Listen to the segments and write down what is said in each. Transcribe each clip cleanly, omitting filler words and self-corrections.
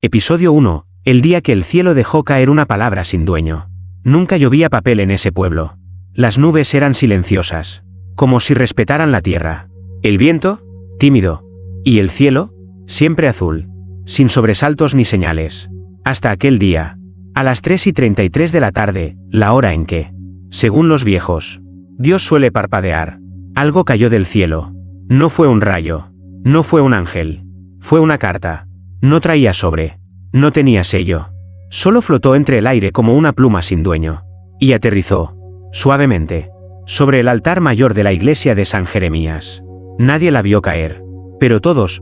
Episodio 1. El día que el cielo dejó caer una palabra sin dueño. Nunca llovía papel en ese pueblo. Las nubes eran silenciosas, como si respetaran la tierra. El viento, tímido. Y el cielo, siempre azul, sin sobresaltos ni señales. Hasta aquel día, a las 3:33 de la tarde, la hora en que, según los viejos, Dios suele parpadear, algo cayó del cielo. No fue un rayo, no fue un ángel, fue una carta. No traía sobre, no tenía sello. Solo flotó entre el aire como una pluma sin dueño. Y aterrizó, suavemente, sobre el altar mayor de la iglesia de San Jeremías. Nadie la vio caer. Pero todos,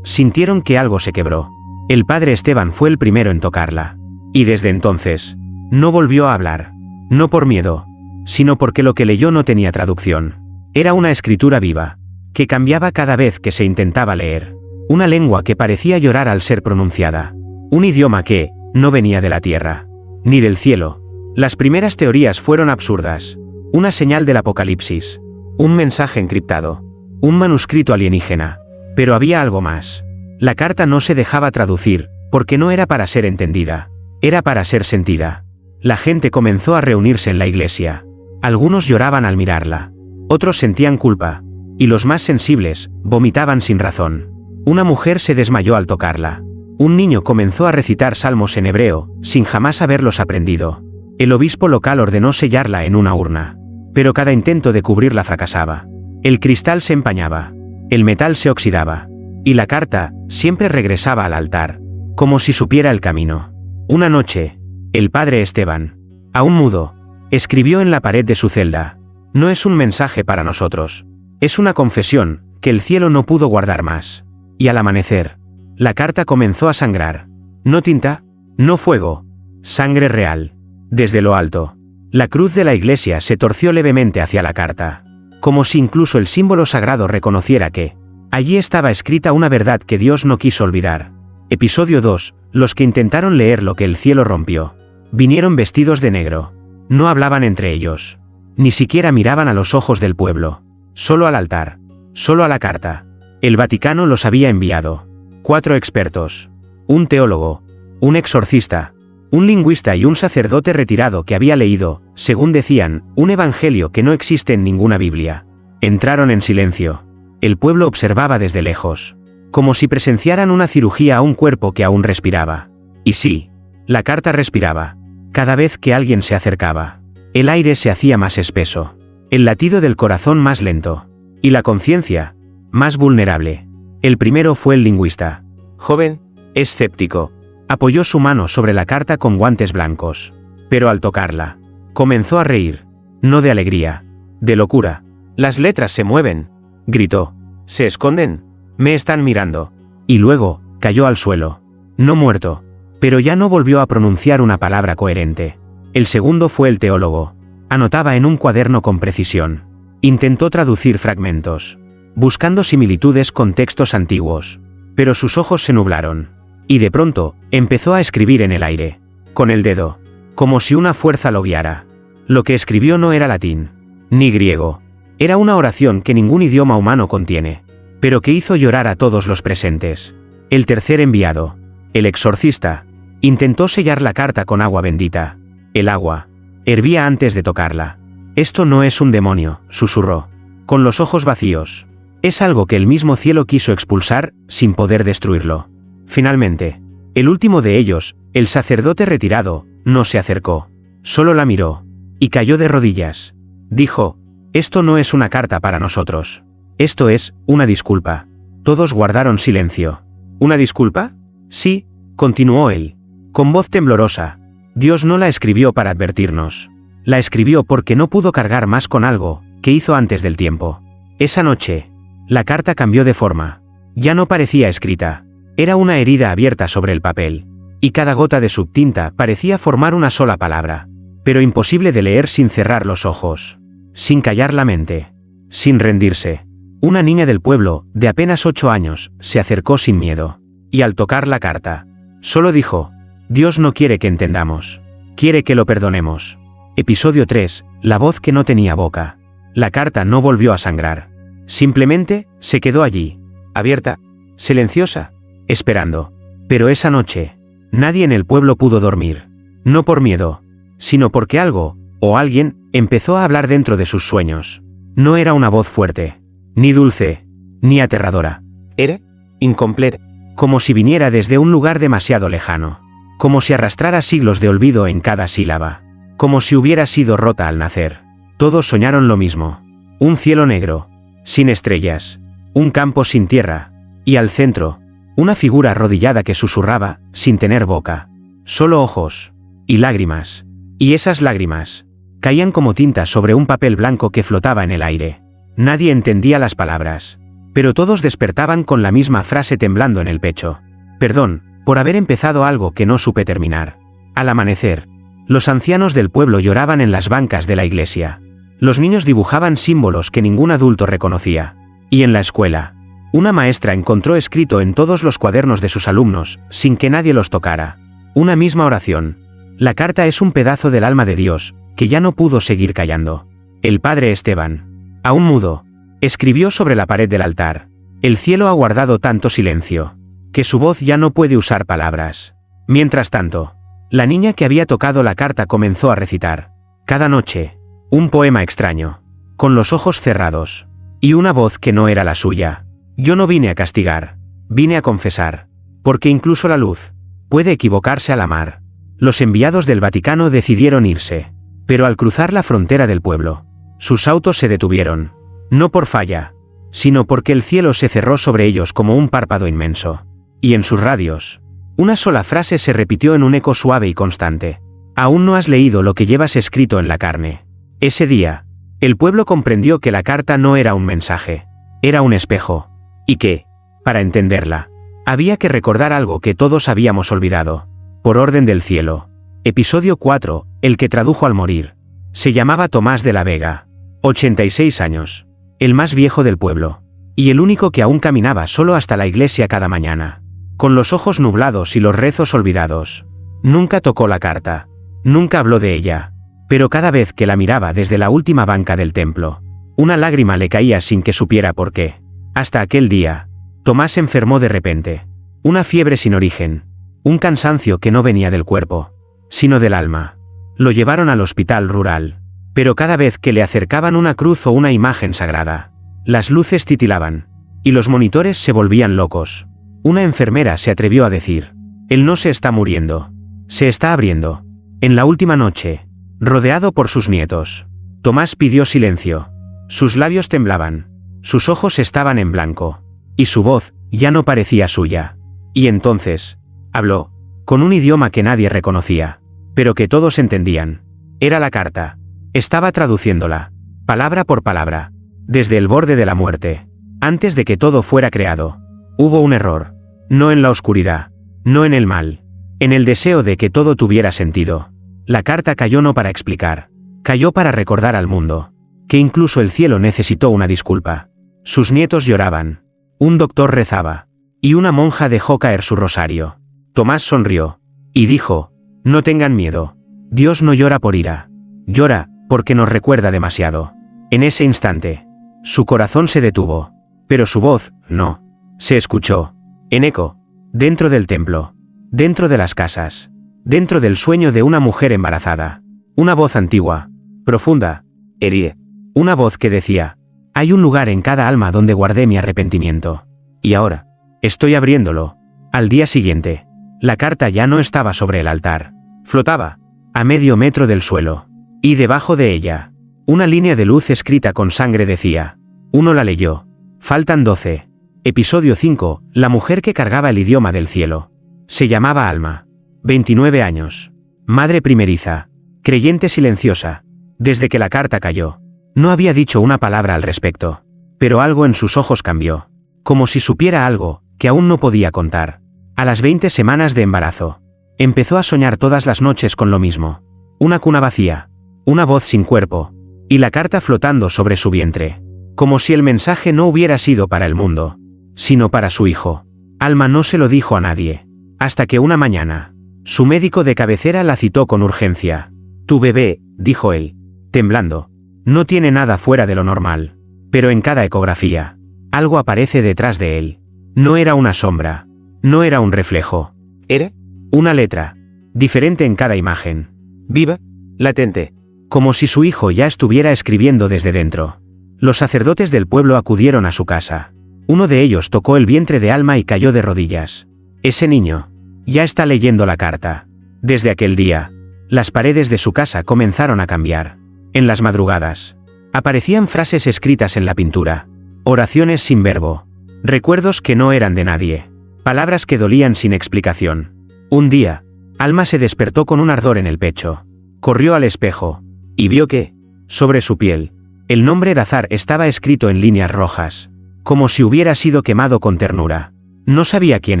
sintieron que algo se quebró. El padre Esteban fue el primero en tocarla. Y desde entonces, no volvió a hablar. No por miedo, sino porque lo que leyó no tenía traducción. Era una escritura viva, que cambiaba cada vez que se intentaba leer. Una lengua que parecía llorar al ser pronunciada. Un idioma que no venía de la tierra, ni del cielo. Las primeras teorías fueron absurdas. Una señal del apocalipsis. Un mensaje encriptado. Un manuscrito alienígena. Pero había algo más. La carta no se dejaba traducir, porque no era para ser entendida. Era para ser sentida. La gente comenzó a reunirse en la iglesia. Algunos lloraban al mirarla. Otros sentían culpa. Y los más sensibles, vomitaban sin razón. Una mujer se desmayó al tocarla. Un niño comenzó a recitar salmos en hebreo, sin jamás haberlos aprendido. El obispo local ordenó sellarla en una urna. Pero cada intento de cubrirla fracasaba. El cristal se empañaba. El metal se oxidaba. Y la carta siempre regresaba al altar, como si supiera el camino. Una noche, el padre Esteban, aún mudo, escribió en la pared de su celda: no es un mensaje para nosotros. Es una confesión, que el cielo no pudo guardar más. Y al amanecer, la carta comenzó a sangrar. No tinta, no fuego, sangre real. Desde lo alto, la cruz de la iglesia se torció levemente hacia la carta, como si incluso el símbolo sagrado reconociera que allí estaba escrita una verdad que Dios no quiso olvidar. Episodio 2. Los que intentaron leer lo que el cielo rompió, vinieron vestidos de negro. No hablaban entre ellos. Ni siquiera miraban a los ojos del pueblo. Solo al altar. Solo a la carta. El Vaticano los había enviado. 4 expertos. Un teólogo. Un exorcista. Un lingüista y un sacerdote retirado que había leído, según decían, un evangelio que no existe en ninguna Biblia. Entraron en silencio. El pueblo observaba desde lejos, como si presenciaran una cirugía a un cuerpo que aún respiraba. Y sí, la carta respiraba. Cada vez que alguien se acercaba, el aire se hacía más espeso, el latido del corazón más lento, y la conciencia más vulnerable. El primero fue el lingüista. Joven, escéptico, apoyó su mano sobre la carta con guantes blancos. Pero al tocarla, comenzó a reír. No de alegría, de locura. Las letras se mueven, gritó. Se esconden. Me están mirando. Y luego, cayó al suelo. No muerto. Pero ya no volvió a pronunciar una palabra coherente. El segundo fue el teólogo. Anotaba en un cuaderno con precisión. Intentó traducir fragmentos, buscando similitudes con textos antiguos. Pero sus ojos se nublaron. Y de pronto, empezó a escribir en el aire, con el dedo, como si una fuerza lo guiara. Lo que escribió no era latín, ni griego. Era una oración que ningún idioma humano contiene, pero que hizo llorar a todos los presentes. El tercer enviado, el exorcista, intentó sellar la carta con agua bendita. El agua hervía antes de tocarla. Esto no es un demonio, susurró, con los ojos vacíos. Es algo que el mismo cielo quiso expulsar, sin poder destruirlo. Finalmente, el último de ellos, el sacerdote retirado, no se acercó. Solo la miró. Y cayó de rodillas. Dijo: esto no es una carta para nosotros. Esto es una disculpa. Todos guardaron silencio. ¿Una disculpa? Sí, continuó él, con voz temblorosa. Dios no la escribió para advertirnos. La escribió porque no pudo cargar más con algo que hizo antes del tiempo. Esa noche, la carta cambió de forma. Ya no parecía escrita. Era una herida abierta sobre el papel. Y cada gota de subtinta parecía formar una sola palabra. Pero imposible de leer sin cerrar los ojos. Sin callar la mente. Sin rendirse. Una niña del pueblo, de apenas 8 años, se acercó sin miedo. Y al tocar la carta, solo dijo: Dios no quiere que entendamos. Quiere que lo perdonemos. Episodio 3. La voz que no tenía boca. La carta no volvió a sangrar. Simplemente, se quedó allí, abierta, silenciosa, esperando. Pero esa noche, nadie en el pueblo pudo dormir. No por miedo, sino porque algo, o alguien, empezó a hablar dentro de sus sueños. No era una voz fuerte, ni dulce, ni aterradora. Era incompleta, como si viniera desde un lugar demasiado lejano, como si arrastrara siglos de olvido en cada sílaba, como si hubiera sido rota al nacer. Todos soñaron lo mismo: un cielo negro, sin estrellas, un campo sin tierra, y al centro, una figura arrodillada que susurraba, sin tener boca, solo ojos y lágrimas. Y esas lágrimas caían como tinta sobre un papel blanco que flotaba en el aire. Nadie entendía las palabras, pero todos despertaban con la misma frase temblando en el pecho: perdón, por haber empezado algo que no supe terminar. Al amanecer, los ancianos del pueblo lloraban en las bancas de la iglesia. Los niños dibujaban símbolos que ningún adulto reconocía. Y en la escuela, una maestra encontró escrito en todos los cuadernos de sus alumnos, sin que nadie los tocara, una misma oración: la carta es un pedazo del alma de Dios, que ya no pudo seguir callando. El padre Esteban, aún mudo, escribió sobre la pared del altar: el cielo ha guardado tanto silencio, que su voz ya no puede usar palabras. Mientras tanto, la niña que había tocado la carta comenzó a recitar, cada noche, un poema extraño, con los ojos cerrados, y una voz que no era la suya. Yo no vine a castigar, vine a confesar, porque incluso la luz puede equivocarse al amar. Los enviados del Vaticano decidieron irse, pero al cruzar la frontera del pueblo, sus autos se detuvieron, no por falla, sino porque el cielo se cerró sobre ellos como un párpado inmenso. Y en sus radios, una sola frase se repitió en un eco suave y constante: aún no has leído lo que llevas escrito en la carne. Ese día, el pueblo comprendió que la carta no era un mensaje, era un espejo, y que, para entenderla, había que recordar algo que todos habíamos olvidado. Por orden del cielo. Episodio 4, el que tradujo al morir. Se llamaba Tomás de la Vega, 86 años, el más viejo del pueblo, y el único que aún caminaba solo hasta la iglesia cada mañana, con los ojos nublados y los rezos olvidados. Nunca tocó la carta, nunca habló de ella, pero cada vez que la miraba desde la última banca del templo, una lágrima le caía sin que supiera por qué. Hasta aquel día, Tomás se enfermó de repente, una fiebre sin origen, un cansancio que no venía del cuerpo, sino del alma. Lo llevaron al hospital rural, pero cada vez que le acercaban una cruz o una imagen sagrada, las luces titilaban, y los monitores se volvían locos. Una enfermera se atrevió a decir: él no se está muriendo, se está abriendo. En la última noche, rodeado por sus nietos, Tomás pidió silencio. Sus labios temblaban, sus ojos estaban en blanco, y su voz ya no parecía suya. Y entonces, habló, con un idioma que nadie reconocía, pero que todos entendían. Era la carta. Estaba traduciéndola, palabra por palabra, desde el borde de la muerte. Antes de que todo fuera creado, hubo un error. No en la oscuridad, no en el mal, en el deseo de que todo tuviera sentido. La carta cayó no para explicar, cayó para recordar al mundo, que incluso el cielo necesitó una disculpa. Sus nietos lloraban, un doctor rezaba, y una monja dejó caer su rosario. Tomás sonrió, y dijo: no tengan miedo, Dios no llora por ira, llora porque nos recuerda demasiado. En ese instante, su corazón se detuvo, pero su voz, no. Se escuchó, en eco, dentro del templo, dentro de las casas, dentro del sueño de una mujer embarazada. Una voz antigua, profunda, herida. Una voz que decía: hay un lugar en cada alma donde guardé mi arrepentimiento. Y ahora, estoy abriéndolo. Al día siguiente, la carta ya no estaba sobre el altar. Flotaba, a medio metro del suelo. Y debajo de ella, una línea de luz escrita con sangre decía. Uno la leyó. Faltan 12. Episodio 5, la mujer que cargaba el idioma del cielo. Se llamaba Alma. 29 años. Madre primeriza. Creyente silenciosa. Desde que la carta cayó, no había dicho una palabra al respecto. Pero algo en sus ojos cambió. Como si supiera algo que aún no podía contar. A las 20 semanas de embarazo, empezó a soñar todas las noches con lo mismo. Una cuna vacía, una voz sin cuerpo, y la carta flotando sobre su vientre. Como si el mensaje no hubiera sido para el mundo, sino para su hijo. Alma no se lo dijo a nadie, hasta que una mañana, su médico de cabecera la citó con urgencia. Tu bebé, dijo él, temblando, no tiene nada fuera de lo normal, pero en cada ecografía, algo aparece detrás de él. No era una sombra, no era un reflejo, Era una letra, diferente en cada imagen. viva, latente. Como si su hijo ya estuviera escribiendo desde dentro. Los sacerdotes del pueblo acudieron a su casa. Uno de ellos tocó el vientre de Alma y cayó de rodillas. Ese niño ya está leyendo la carta. Desde aquel día, las paredes de su casa comenzaron a cambiar. En las madrugadas, aparecían frases escritas en la pintura. Oraciones sin verbo. Recuerdos que no eran de nadie. Palabras que dolían sin explicación. Un día, Alma se despertó con un ardor en el pecho. Corrió al espejo y vio que, sobre su piel, el nombre Erazar estaba escrito en líneas rojas, como si hubiera sido quemado con ternura. No sabía quién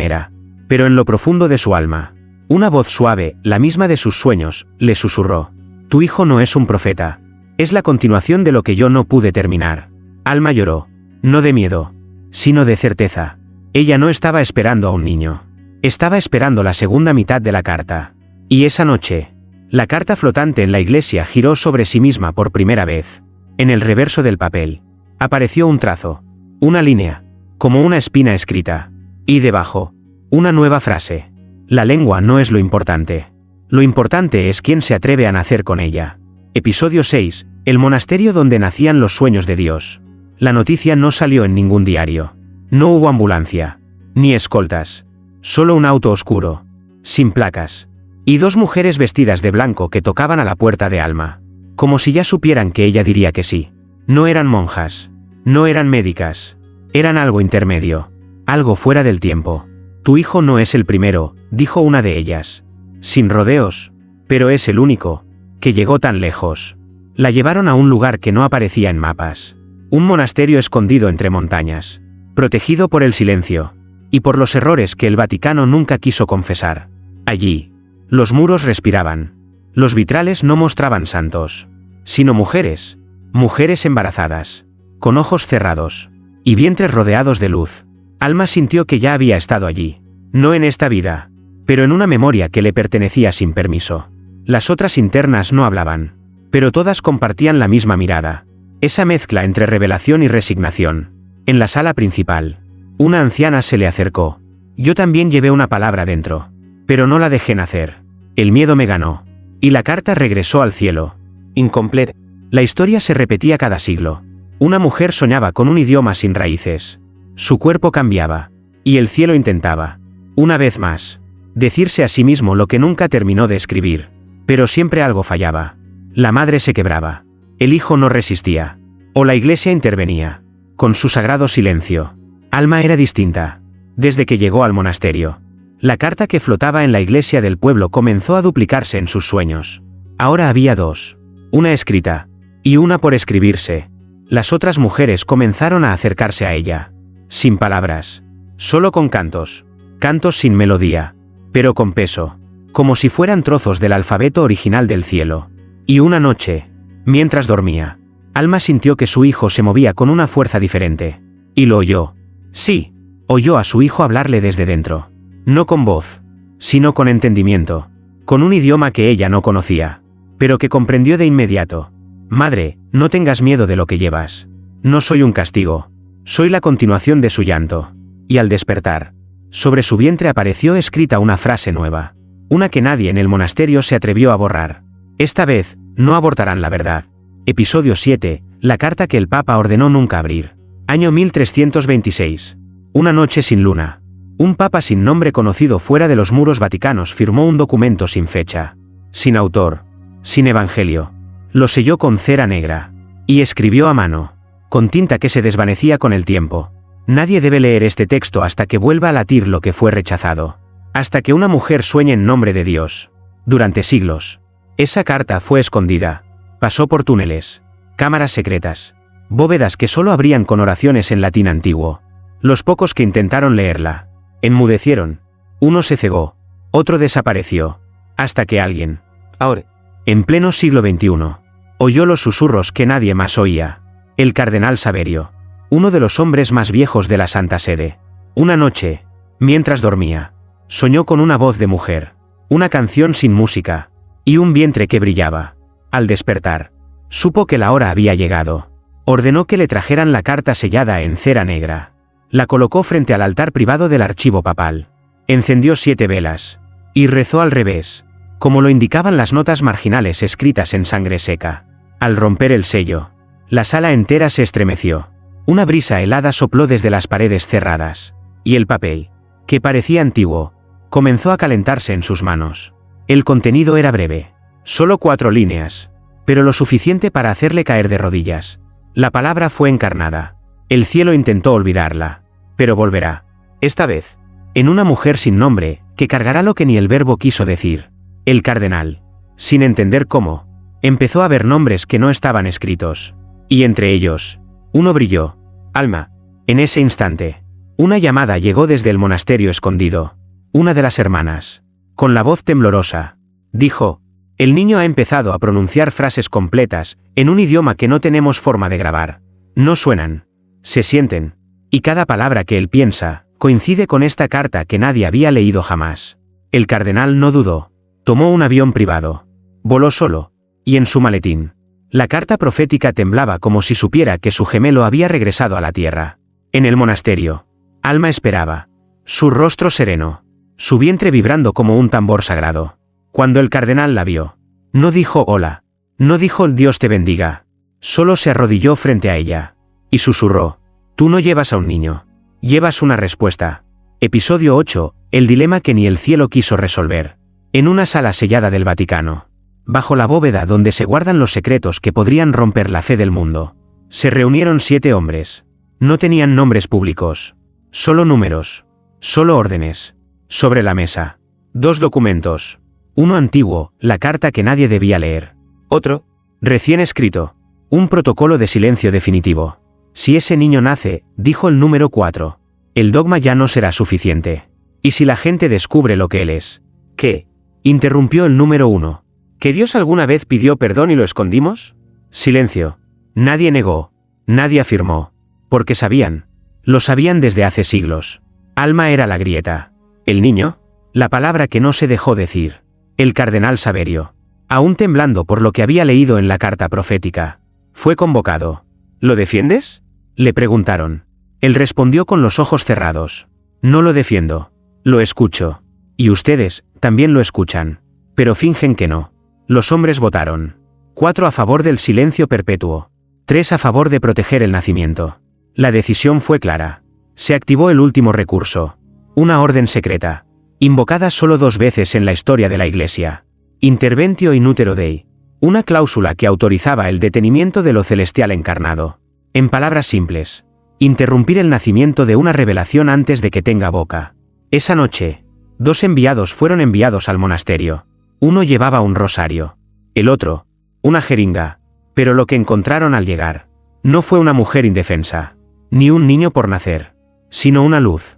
era, pero en lo profundo de su alma, una voz suave, la misma de sus sueños, le susurró: «Tu hijo no es un profeta. Es la continuación de lo que yo no pude terminar». Alma lloró, no de miedo, sino de certeza. Ella no estaba esperando a un niño. Estaba esperando la segunda mitad de la carta. Y esa noche, la carta flotante en la iglesia giró sobre sí misma por primera vez. En el reverso del papel, apareció un trazo, una línea, como una espina escrita. Y debajo, una nueva frase: «La lengua no es lo importante. Lo importante es quién se atreve a nacer con ella». Episodio 6. El monasterio donde nacían los sueños de Dios. La noticia no salió en ningún diario. No hubo ambulancia, ni escoltas. Solo un auto oscuro, sin placas, y dos mujeres vestidas de blanco que tocaban a la puerta de Alma. Como si ya supieran que ella diría que sí. No eran monjas, no eran médicas, eran algo intermedio, algo fuera del tiempo. «Tu hijo no es el primero», dijo una de ellas, sin rodeos, «pero es el único que llegó tan lejos». La llevaron a un lugar que no aparecía en mapas. Un monasterio escondido entre montañas, protegido por el silencio y por los errores que el Vaticano nunca quiso confesar. Allí, los muros respiraban. Los vitrales no mostraban santos, sino mujeres, mujeres embarazadas, con ojos cerrados y vientres rodeados de luz. Alma sintió que ya había estado allí, no en esta vida, pero en una memoria que le pertenecía sin permiso. Las otras internas no hablaban, pero todas compartían la misma mirada, esa mezcla entre revelación y resignación. En la sala principal, una anciana se le acercó. Yo también llevé una palabra dentro, pero no la dejé nacer. El miedo me ganó, y la carta regresó al cielo. Incompleta. La historia se repetía cada siglo. Una mujer soñaba con un idioma sin raíces. Su cuerpo cambiaba, y el cielo intentaba, una vez más, decirse a sí mismo lo que nunca terminó de escribir. Pero siempre algo fallaba. La madre se quebraba. El hijo no resistía. O la iglesia intervenía, con su sagrado silencio. Alma era distinta. Desde que llegó al monasterio, la carta que flotaba en la iglesia del pueblo comenzó a duplicarse en sus sueños. Ahora había dos, una escrita, y una por escribirse. Las otras mujeres comenzaron a acercarse a ella, sin palabras, solo con cantos, cantos sin melodía, pero con peso, como si fueran trozos del alfabeto original del cielo. Y una noche, mientras dormía, Alma sintió que su hijo se movía con una fuerza diferente. Y lo oyó. Sí, oyó a su hijo hablarle desde dentro. No con voz, sino con entendimiento, con un idioma que ella no conocía, pero que comprendió de inmediato. «Madre, no tengas miedo de lo que llevas. No soy un castigo. Soy la continuación de su llanto». Y al despertar, sobre su vientre apareció escrita una frase nueva. Una que nadie en el monasterio se atrevió a borrar. «Esta vez, no abortarán la verdad». Episodio 7. La carta que el Papa ordenó nunca abrir. Año 1326. Una noche sin luna. Un papa sin nombre conocido fuera de los muros vaticanos firmó un documento sin fecha, sin autor, sin evangelio. Lo selló con cera negra. Y escribió a mano, con tinta que se desvanecía con el tiempo: «Nadie debe leer este texto hasta que vuelva a latir lo que fue rechazado. Hasta que una mujer sueñe en nombre de Dios». Durante siglos, esa carta fue escondida. Pasó por túneles, cámaras secretas, bóvedas que solo abrían con oraciones en latín antiguo. Los pocos que intentaron leerla enmudecieron. Uno se cegó, otro desapareció, hasta que alguien, ahora, en pleno siglo XXI, oyó los susurros que nadie más oía. El cardenal Saverio, uno de los hombres más viejos de la Santa Sede. Una noche, mientras dormía, soñó con una voz de mujer, una canción sin música, y un vientre que brillaba. Al despertar, supo que la hora había llegado. Ordenó que le trajeran la carta sellada en cera negra. La colocó frente al altar privado del archivo papal. Encendió 7 velas. Y rezó al revés, como lo indicaban las notas marginales escritas en sangre seca. Al romper el sello, la sala entera se estremeció. Una brisa helada sopló desde las paredes cerradas. Y el papel, que parecía antiguo, comenzó a calentarse en sus manos. El contenido era breve. Solo 4 líneas, pero lo suficiente para hacerle caer de rodillas. La palabra fue encarnada. El cielo intentó olvidarla, pero volverá. Esta vez, en una mujer sin nombre, que cargará lo que ni el verbo quiso decir. El cardenal, sin entender cómo, empezó a ver nombres que no estaban escritos. Y entre ellos, uno brilló. Alma. En ese instante, una llamada llegó desde el monasterio escondido. Una de las hermanas, con la voz temblorosa, dijo: el niño ha empezado a pronunciar frases completas, en un idioma que no tenemos forma de grabar. No suenan, se sienten, y cada palabra que él piensa, coincide con esta carta que nadie había leído jamás. El cardenal no dudó. Tomó un avión privado. Voló solo, y en su maletín, la carta profética temblaba como si supiera que su gemelo había regresado a la tierra. En el monasterio, Alma esperaba. Su rostro sereno, su vientre vibrando como un tambor sagrado. Cuando el cardenal la vio, no dijo hola, no dijo Dios te bendiga, solo se arrodilló frente a ella, y susurró: tú no llevas a un niño, llevas una respuesta. Episodio 8, el dilema que ni el cielo quiso resolver. En una sala sellada del Vaticano, bajo la bóveda donde se guardan los secretos que podrían romper la fe del mundo, se reunieron 7 hombres. No tenían nombres públicos, solo números, solo órdenes. Sobre la mesa, 2 documentos. Uno antiguo, la carta que nadie debía leer. Otro, recién escrito, un protocolo de silencio definitivo. Si ese niño nace, dijo el número 4, el dogma ya no será suficiente. ¿Y si la gente descubre lo que él es? ¿Qué? Interrumpió el número 1. ¿Que Dios alguna vez pidió perdón y lo escondimos? Silencio. Nadie negó, nadie afirmó, porque sabían. Lo sabían desde hace siglos. Alma era la grieta. El niño, la palabra que no se dejó decir. El cardenal Saverio, aún temblando por lo que había leído en la carta profética, fue convocado. ¿Lo defiendes?, le preguntaron. Él respondió con los ojos cerrados: no lo defiendo, lo escucho. Y ustedes, también lo escuchan. Pero fingen que no. Los hombres votaron. 4 a favor del silencio perpetuo. 3 a favor de proteger el nacimiento. La decisión fue clara. Se activó el último recurso. Una orden secreta, invocada solo 2 veces en la historia de la Iglesia. Interventio in utero Dei. Una cláusula que autorizaba el detenimiento de lo celestial encarnado. En palabras simples, interrumpir el nacimiento de una revelación antes de que tenga boca. Esa noche, 2 enviados fueron enviados al monasterio. Uno llevaba un rosario. El otro, una jeringa. Pero lo que encontraron al llegar, no fue una mujer indefensa, ni un niño por nacer, sino una luz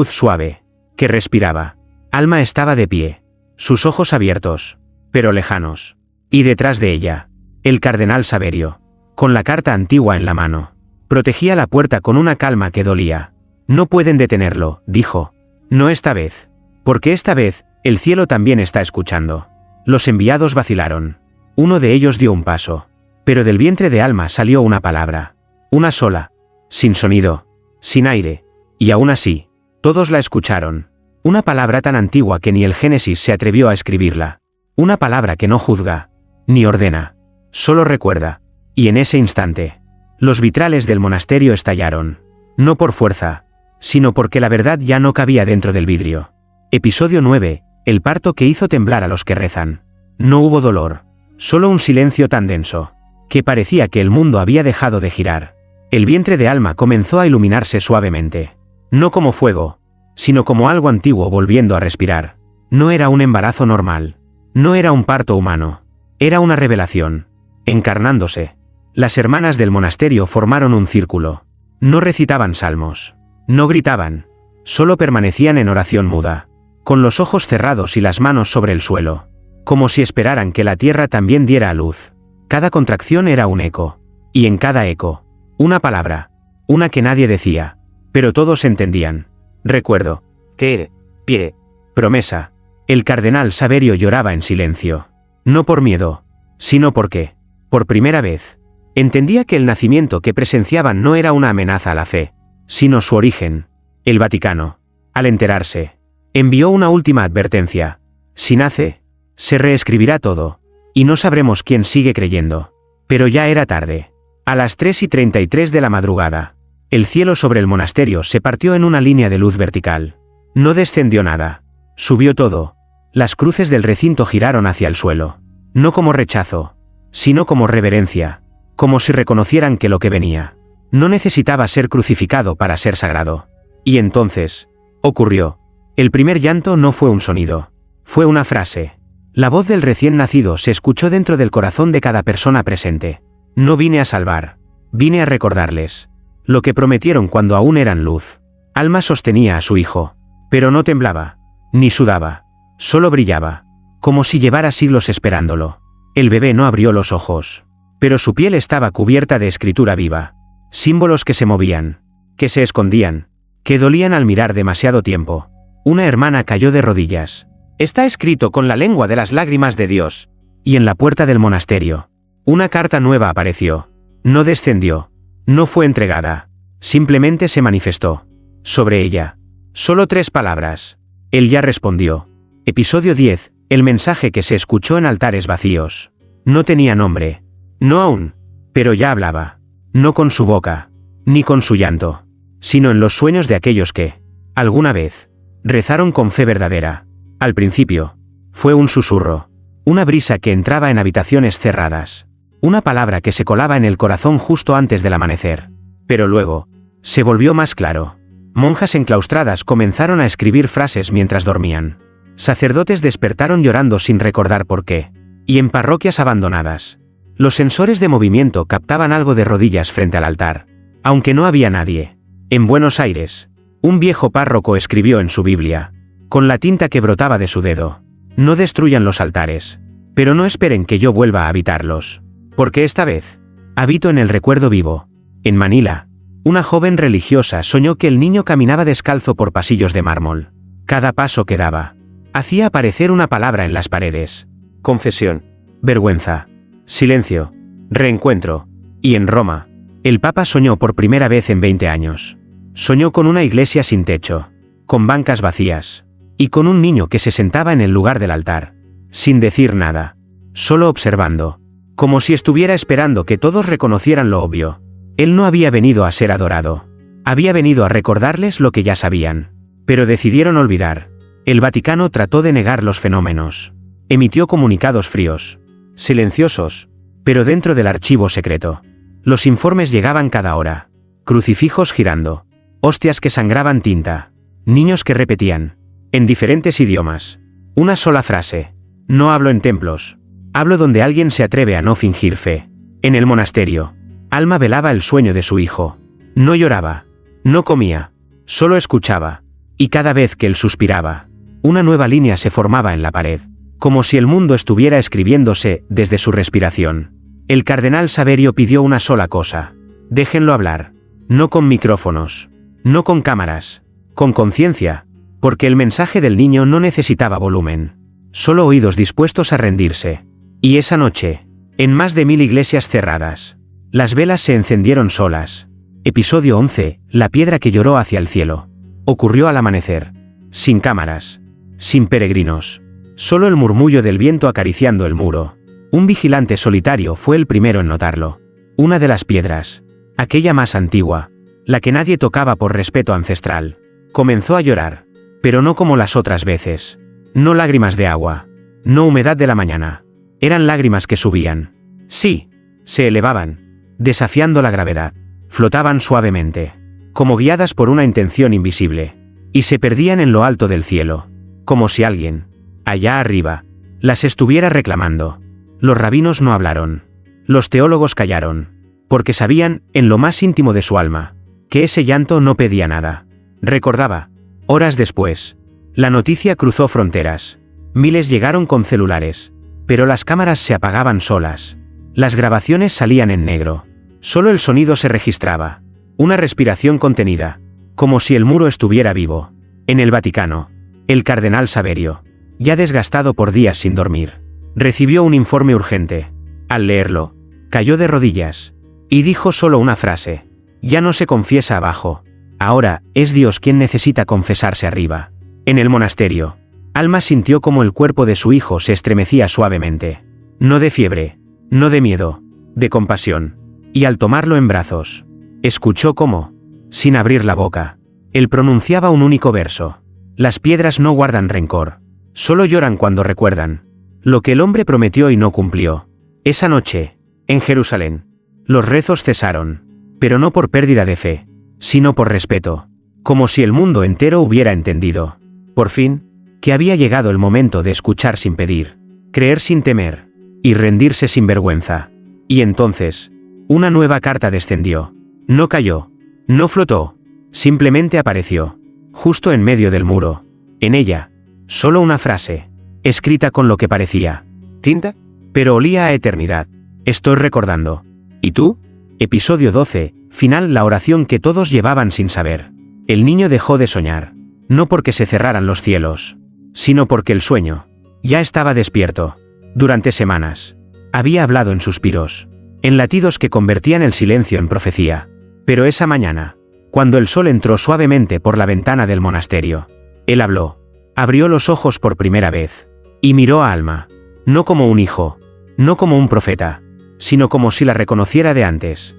suave, que respiraba. Alma estaba de pie, sus ojos abiertos, pero lejanos. Y detrás de ella, el cardenal Saverio, con la carta antigua en la mano, protegía la puerta con una calma que dolía. No pueden detenerlo, dijo. No esta vez. Porque esta vez, el cielo también está escuchando. Los enviados vacilaron. Uno de ellos dio un paso. Pero del vientre de Alma salió una palabra. Una sola. Sin sonido. Sin aire. Y aún así, todos la escucharon. Una palabra tan antigua que ni el Génesis se atrevió a escribirla. Una palabra que no juzga, ni ordena, solo recuerda. Y en ese instante, los vitrales del monasterio estallaron. No por fuerza, sino porque la verdad ya no cabía dentro del vidrio. Episodio 9, el parto que hizo temblar a los que rezan. No hubo dolor, solo un silencio tan denso, que parecía que el mundo había dejado de girar. El vientre de Alma comenzó a iluminarse suavemente. No como fuego, sino como algo antiguo volviendo a respirar. No era un embarazo normal. No era un parto humano. Era una revelación. Encarnándose. Las hermanas del monasterio formaron un círculo. No recitaban salmos. No gritaban. Solo permanecían en oración muda, con los ojos cerrados y las manos sobre el suelo, como si esperaran que la tierra también diera a luz. Cada contracción era un eco. Y en cada eco, una palabra. Una que nadie decía. Pero todos entendían. Recuerdo. Que, pie. Promesa. El cardenal Saverio lloraba en silencio. No por miedo, sino porque, por primera vez, entendía que el nacimiento que presenciaban no era una amenaza a la fe, sino su origen. El Vaticano, al enterarse, Envió una última advertencia. Si nace, se reescribirá todo, y no sabremos quién sigue creyendo. Pero ya era tarde. A las 3:33 de la madrugada, el cielo sobre el monasterio se partió en una línea de luz vertical. No descendió nada. Subió todo. Las cruces del recinto giraron hacia el suelo. No como rechazo, sino como reverencia, como si reconocieran que lo que venía no necesitaba ser crucificado para ser sagrado. Y entonces, ocurrió. El primer llanto no fue un sonido, fue una frase. La voz del recién nacido se escuchó dentro del corazón de cada persona presente. No vine a salvar, vine a recordarles lo que prometieron cuando aún eran luz. Alma sostenía a su hijo, pero no temblaba, ni sudaba, solo brillaba, como si llevara siglos esperándolo. El bebé no abrió los ojos, pero su piel estaba cubierta de escritura viva, símbolos que se movían, que se escondían, que dolían al mirar demasiado tiempo. Una hermana cayó de rodillas. Está escrito con la lengua de las lágrimas de Dios. Y en la puerta del monasterio, una carta nueva apareció. No descendió, no fue entregada, simplemente se manifestó. Sobre ella, solo 3 palabras. Él ya respondió. Episodio 10, el mensaje que se escuchó en altares vacíos. No tenía nombre, no aún, pero ya hablaba. No con su boca, ni con su llanto, sino en los sueños de aquellos que, alguna vez, rezaron con fe verdadera. Al principio, fue un susurro, una brisa que entraba en habitaciones cerradas, una palabra que se colaba en el corazón justo antes del amanecer. Pero luego, se volvió más claro. Monjas enclaustradas comenzaron a escribir frases mientras dormían. Sacerdotes despertaron llorando sin recordar por qué. Y en parroquias abandonadas, los sensores de movimiento captaban algo de rodillas frente al altar, aunque no había nadie. En Buenos Aires, un viejo párroco escribió en su Biblia, con la tinta que brotaba de su dedo: no destruyan los altares, pero no esperen que yo vuelva a habitarlos, porque esta vez, habito en el recuerdo vivo. En Manila, una joven religiosa soñó que el niño caminaba descalzo por pasillos de mármol. Cada paso que daba hacía aparecer una palabra en las paredes: confesión, vergüenza, silencio, reencuentro. Y en Roma, el Papa soñó por primera vez en 20 años. Soñó con una iglesia sin techo, con bancas vacías, y con un niño que se sentaba en el lugar del altar, sin decir nada, solo observando, como si estuviera esperando que todos reconocieran lo obvio. Él no había venido a ser adorado, había venido a recordarles lo que ya sabían, pero decidieron olvidar. El Vaticano trató de negar los fenómenos, emitió comunicados fríos, silenciosos, pero dentro del archivo secreto. Los informes llegaban cada hora, crucifijos girando, hostias que sangraban tinta, niños que repetían, en diferentes idiomas, una sola frase: no hablo en templos, hablo donde alguien se atreve a no fingir fe. En el monasterio, Alma velaba el sueño de su hijo. No lloraba, no comía, solo escuchaba, y cada vez que él suspiraba, una nueva línea se formaba en la pared, como si el mundo estuviera escribiéndose desde su respiración. El cardenal Saverio pidió una sola cosa: déjenlo hablar, no con micrófonos, no con cámaras, con conciencia, porque el mensaje del niño no necesitaba volumen, solo oídos dispuestos a rendirse. Y esa noche, en más de 1000 iglesias cerradas, las velas se encendieron solas. Episodio 11, la piedra que lloró hacia el cielo. Ocurrió al amanecer, sin cámaras, sin peregrinos, solo el murmullo del viento acariciando el muro. Un vigilante solitario fue el primero en notarlo. Una de las piedras, aquella más antigua, la que nadie tocaba por respeto ancestral, comenzó a llorar, pero no como las otras veces. No lágrimas de agua, no humedad de la mañana. Eran lágrimas que subían. Sí, se elevaban, desafiando la gravedad. Flotaban suavemente, como guiadas por una intención invisible, y se perdían en lo alto del cielo, como si alguien, allá arriba, las estuviera reclamando. Los rabinos no hablaron. Los teólogos callaron, porque sabían, en lo más íntimo de su alma, que ese llanto no pedía nada. Recordaba. Horas después, la noticia cruzó fronteras. Miles llegaron con celulares, pero las cámaras se apagaban solas. Las grabaciones salían en negro. Solo el sonido se registraba. Una respiración contenida, como si el muro estuviera vivo. En el Vaticano, el cardenal Saverio, ya desgastado por días sin dormir, recibió un informe urgente. Al leerlo, cayó de rodillas, y dijo solo una frase: ya no se confiesa abajo, ahora es Dios quien necesita confesarse arriba. En el monasterio, Alma sintió como el cuerpo de su hijo se estremecía suavemente. No de fiebre, no de miedo, de compasión. Y al tomarlo en brazos, escuchó cómo, sin abrir la boca, él pronunciaba un único verso. Las piedras no guardan rencor, solo lloran cuando recuerdan lo que el hombre prometió y no cumplió. Esa noche, en Jerusalén, los rezos cesaron, pero no por pérdida de fe, sino por respeto, como si el mundo entero hubiera entendido, por fin, que había llegado el momento de escuchar sin pedir, creer sin temer, y rendirse sin vergüenza. Y entonces, una nueva carta descendió. No cayó, no flotó, simplemente apareció, justo en medio del muro. En ella, solo una frase, escrita con lo que parecía tinta, pero olía a eternidad. Estoy recordando. ¿Y tú? Episodio 12, final. La oración que todos llevaban sin saber. El niño dejó de soñar, no porque se cerraran los cielos, sino porque el sueño ya estaba despierto. Durante semanas, había hablado en suspiros, en latidos que convertían el silencio en profecía. Pero esa mañana, cuando el sol entró suavemente por la ventana del monasterio, él habló, abrió los ojos por primera vez, y miró a Alma, no como un hijo, no como un profeta, sino como si la reconociera de antes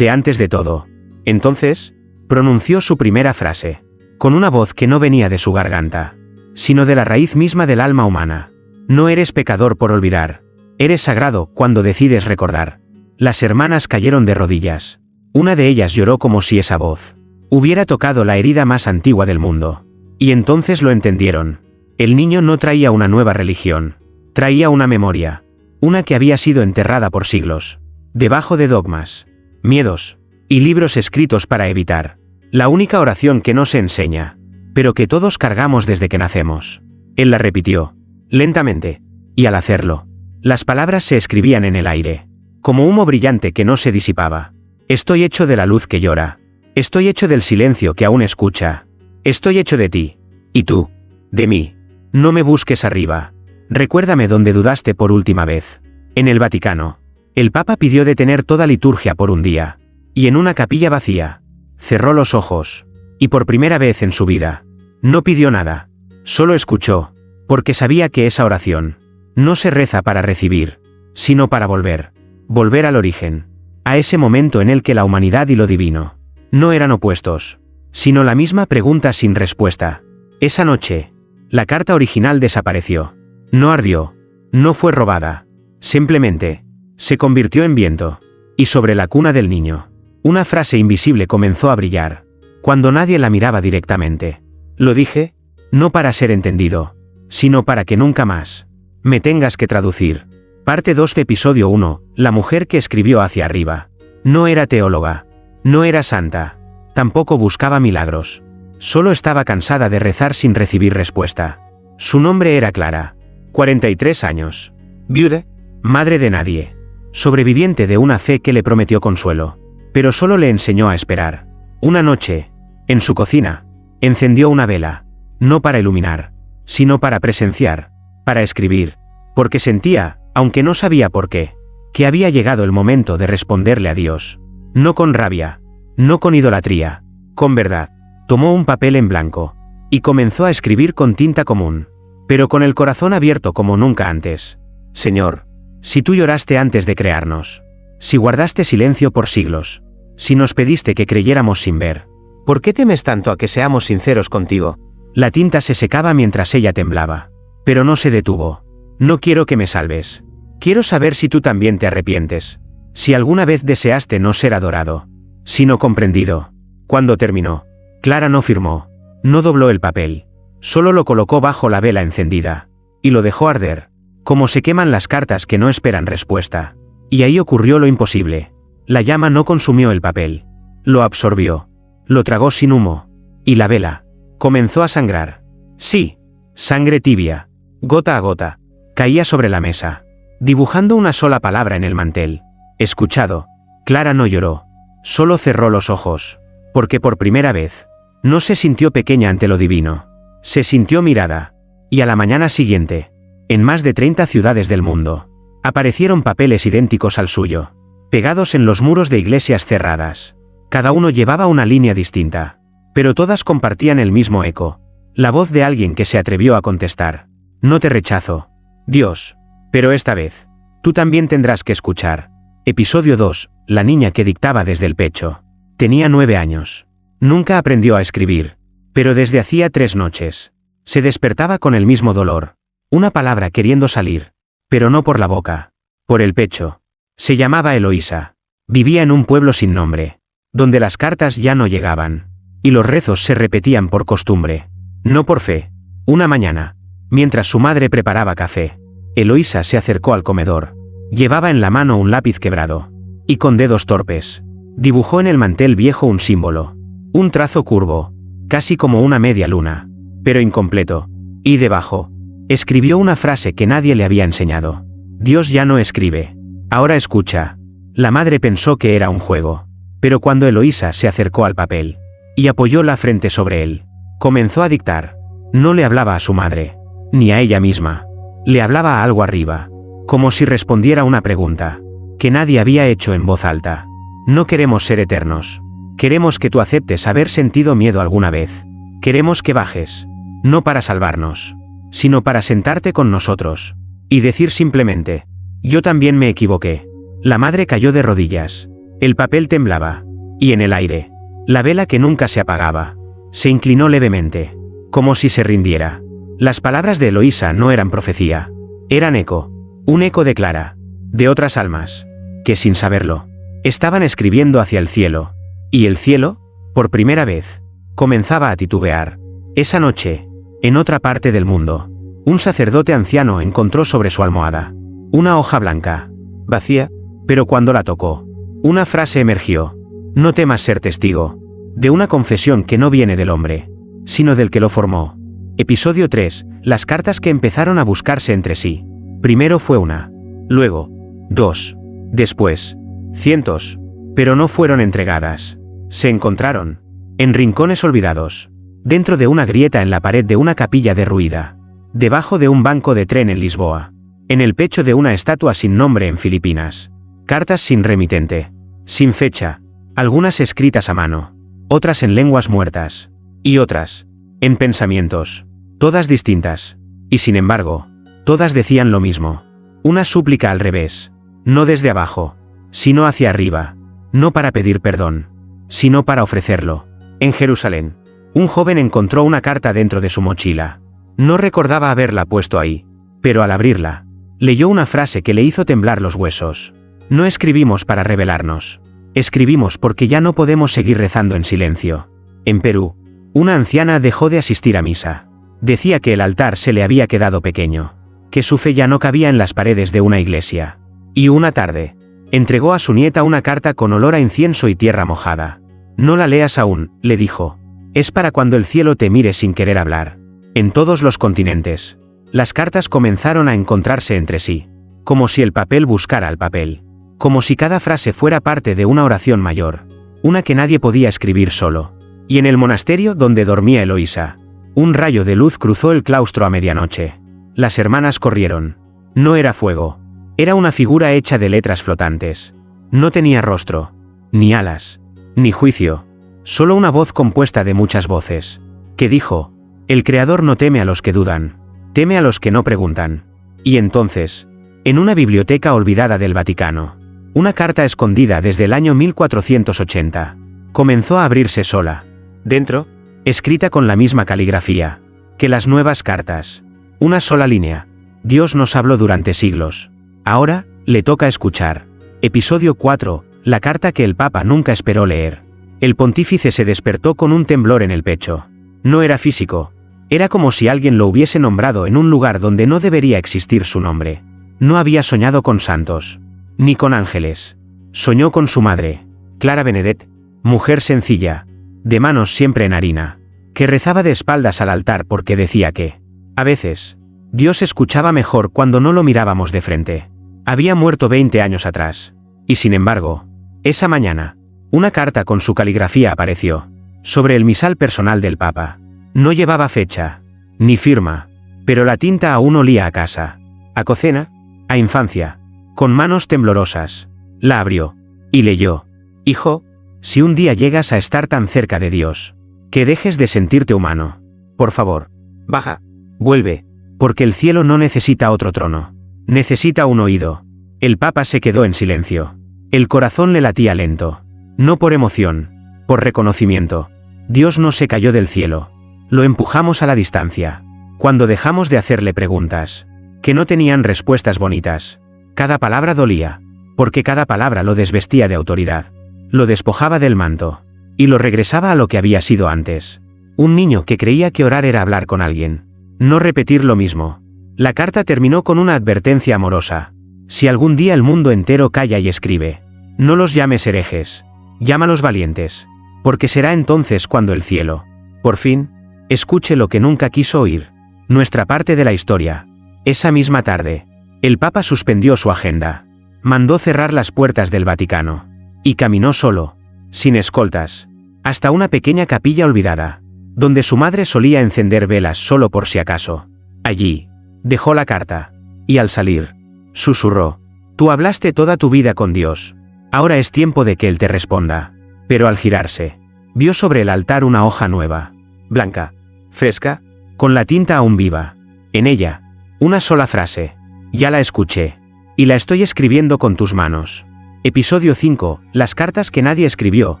de todo. Entonces, pronunció su primera frase, con una voz que no venía de su garganta, sino de la raíz misma del alma humana. No eres pecador por olvidar, eres sagrado cuando decides recordar. Las hermanas cayeron de rodillas. Una de ellas lloró como si esa voz hubiera tocado la herida más antigua del mundo. Y entonces lo entendieron. El niño no traía una nueva religión, traía una memoria, una que había sido enterrada por siglos, debajo de dogmas, miedos y libros escritos para evitar. La única oración que no se enseña, pero que todos cargamos desde que nacemos. Él la repitió, lentamente, y al hacerlo, las palabras se escribían en el aire, como humo brillante que no se disipaba. Estoy hecho de la luz que llora. Estoy hecho del silencio que aún escucha. Estoy hecho de ti. Y tú, de mí. No me busques arriba. Recuérdame donde dudaste por última vez. En el Vaticano, el Papa pidió detener toda liturgia por un día. Y en una capilla vacía, cerró los ojos. Y por primera vez en su vida, no pidió nada. Solo escuchó, porque sabía que esa oración no se reza para recibir, sino para volver. Volver al origen. A ese momento en el que la humanidad y lo divino no eran opuestos, sino la misma pregunta sin respuesta. Esa noche, la carta original desapareció. No ardió, no fue robada, simplemente se convirtió en viento. Y sobre la cuna del niño, una frase invisible comenzó a brillar, cuando nadie la miraba directamente. Lo dije, no para ser entendido, sino para que nunca más me tengas que traducir. Parte 2 de episodio 1, la mujer que escribió hacia arriba. No era teóloga, no era santa, tampoco buscaba milagros. Solo estaba cansada de rezar sin recibir respuesta. Su nombre era Clara, 43 años, viuda, madre de nadie, sobreviviente de una fe que le prometió consuelo, pero solo le enseñó a esperar. Una noche, en su cocina, encendió una vela, no para iluminar, sino para presenciar, para escribir, porque sentía, aunque no sabía por qué, que había llegado el momento de responderle a Dios. No con rabia, no con idolatría, con verdad. Tomó un papel en blanco, y comenzó a escribir con tinta común, pero con el corazón abierto como nunca antes. Señor, si tú lloraste antes de crearnos, si guardaste silencio por siglos, si nos pediste que creyéramos sin ver, ¿por qué temes tanto a que seamos sinceros contigo? La tinta se secaba mientras ella temblaba, pero no se detuvo. No quiero que me salves. Quiero saber si tú también te arrepientes. Si alguna vez deseaste no ser adorado, sino comprendido. Cuando terminó, Clara no firmó, no dobló el papel, solo lo colocó bajo la vela encendida, y lo dejó arder, como se queman las cartas que no esperan respuesta. Y ahí ocurrió lo imposible. La llama no consumió el papel, lo absorbió, lo tragó sin humo, y la vela comenzó a sangrar. Sí, sangre tibia, gota a gota, caía sobre la mesa, dibujando una sola palabra en el mantel. Escuchado, Clara no lloró, solo cerró los ojos, porque por primera vez, no se sintió pequeña ante lo divino, se sintió mirada, y a la mañana siguiente, en más de 30 ciudades del mundo, aparecieron papeles idénticos al suyo, pegados en los muros de iglesias cerradas. Cada uno llevaba una línea distinta, pero todas compartían el mismo eco. La voz de alguien que se atrevió a contestar. No te rechazo, Dios. Pero esta vez, tú también tendrás que escuchar. Episodio 2. La niña que dictaba desde el pecho. Tenía 9 años. Nunca aprendió a escribir. Pero desde hacía 3 noches. Se despertaba con el mismo dolor. Una palabra queriendo salir. Pero no por la boca. Por el pecho. Se llamaba Eloísa. Vivía en un pueblo sin nombre. Donde las cartas ya no llegaban. Y los rezos se repetían por costumbre. No por fe. Una mañana, mientras su madre preparaba café, Eloísa se acercó al comedor. Llevaba en la mano un lápiz quebrado. Y con dedos torpes, dibujó en el mantel viejo un símbolo. Un trazo curvo, casi como una media luna, pero incompleto. Y debajo, escribió una frase que nadie le había enseñado. Dios ya no escribe. Ahora escucha. La madre pensó que era un juego. Pero cuando Eloísa se acercó al papel, y apoyó la frente sobre él, comenzó a dictar. No le hablaba a su madre, ni a ella misma. Le hablaba a algo arriba, como si respondiera una pregunta, que nadie había hecho en voz alta. No queremos ser eternos. Queremos que tú aceptes haber sentido miedo alguna vez. Queremos que bajes, no para salvarnos, sino para sentarte con nosotros, y decir simplemente, yo también me equivoqué. La madre cayó de rodillas. El papel temblaba, y en el aire, la vela que nunca se apagaba, se inclinó levemente, como si se rindiera. Las palabras de Eloísa no eran profecía, eran eco, un eco de Clara, de otras almas, que sin saberlo, estaban escribiendo hacia el cielo, y el cielo, por primera vez, comenzaba a titubear. Esa noche, en otra parte del mundo, un sacerdote anciano encontró sobre su almohada una hoja blanca, vacía, pero cuando la tocó, una frase emergió. No temas ser testigo de una confesión que no viene del hombre, sino del que lo formó. Episodio 3. Las cartas que empezaron a buscarse entre sí. Primero fue una, luego 2, después cientos, pero no fueron entregadas. Se encontraron en rincones olvidados, dentro de una grieta en la pared de una capilla derruida, debajo de un banco de tren en Lisboa, en el pecho de una estatua sin nombre en Filipinas. Cartas sin remitente, sin fecha, algunas escritas a mano, otras en lenguas muertas, y otras en pensamientos, todas distintas, y sin embargo, todas decían lo mismo. Una súplica al revés, no desde abajo, sino hacia arriba, no para pedir perdón, sino para ofrecerlo. En Jerusalén, un joven encontró una carta dentro de su mochila. No recordaba haberla puesto ahí, pero al abrirla, leyó una frase que le hizo temblar los huesos. No escribimos para rebelarnos. Escribimos porque ya no podemos seguir rezando en silencio. En Perú, una anciana dejó de asistir a misa. Decía que el altar se le había quedado pequeño, que su fe ya no cabía en las paredes de una iglesia. Y una tarde, entregó a su nieta una carta con olor a incienso y tierra mojada. No la leas aún, le dijo. Es para cuando el cielo te mire sin querer hablar. En todos los continentes, las cartas comenzaron a encontrarse entre sí, como si el papel buscara al papel, como si cada frase fuera parte de una oración mayor, una que nadie podía escribir solo. Y en el monasterio donde dormía Eloísa, un rayo de luz cruzó el claustro a medianoche. Las hermanas corrieron. No era fuego, era una figura hecha de letras flotantes. No tenía rostro, ni alas, ni juicio, solo una voz compuesta de muchas voces, que dijo: el Creador no teme a los que dudan, teme a los que no preguntan. Y entonces, en una biblioteca olvidada del Vaticano, una carta escondida desde el año 1480, comenzó a abrirse sola. Dentro, escrita con la misma caligrafía que las nuevas cartas, una sola línea: Dios nos habló durante siglos. Ahora, le toca escuchar. Episodio 4. La carta que el Papa nunca esperó leer. El pontífice se despertó con un temblor en el pecho. No era físico. Era como si alguien lo hubiese nombrado en un lugar donde no debería existir su nombre. No había soñado con santos, ni con ángeles. Soñó con su madre, Clara Benedet, mujer sencilla, de manos siempre en harina, que rezaba de espaldas al altar porque decía que, a veces, Dios escuchaba mejor cuando no lo mirábamos de frente. Había muerto 20 años atrás. Y sin embargo, esa mañana, una carta con su caligrafía apareció, sobre el misal personal del Papa. No llevaba fecha, ni firma, pero la tinta aún olía a casa, a cocina, a infancia. Con manos temblorosas, la abrió, y leyó: hijo, si un día llegas a estar tan cerca de Dios, que dejes de sentirte humano, Por favor, Baja. Vuelve. porque el cielo no necesita otro trono. Necesita un oído. El Papa se quedó en silencio. El corazón le latía lento. No por emoción, por reconocimiento. Dios no se cayó del cielo. Lo empujamos a la distancia. Cuando dejamos de hacerle preguntas, que no tenían respuestas bonitas. Cada palabra dolía, porque cada palabra lo desvestía de autoridad. Lo despojaba del manto, y lo regresaba a lo que había sido antes. Un niño que creía que orar era hablar con alguien. No repetir lo mismo. La carta terminó con una advertencia amorosa. Si algún día el mundo entero calla y escribe, no los llames herejes, llámalos valientes, porque será entonces cuando el cielo, por fin, escuche lo que nunca quiso oír. Nuestra parte de la historia. Esa misma tarde, el Papa suspendió su agenda, mandó cerrar las puertas del Vaticano, y caminó solo, sin escoltas, hasta una pequeña capilla olvidada, donde su madre solía encender velas solo por si acaso. Allí, dejó la carta, y al salir, susurró: tú hablaste toda tu vida con Dios, ahora es tiempo de que Él te responda. Pero al girarse, vio sobre el altar una hoja nueva, blanca, fresca, con la tinta aún viva. En ella, una sola frase: ya la escuché, y la estoy escribiendo con tus manos. Episodio 5, las cartas que nadie escribió,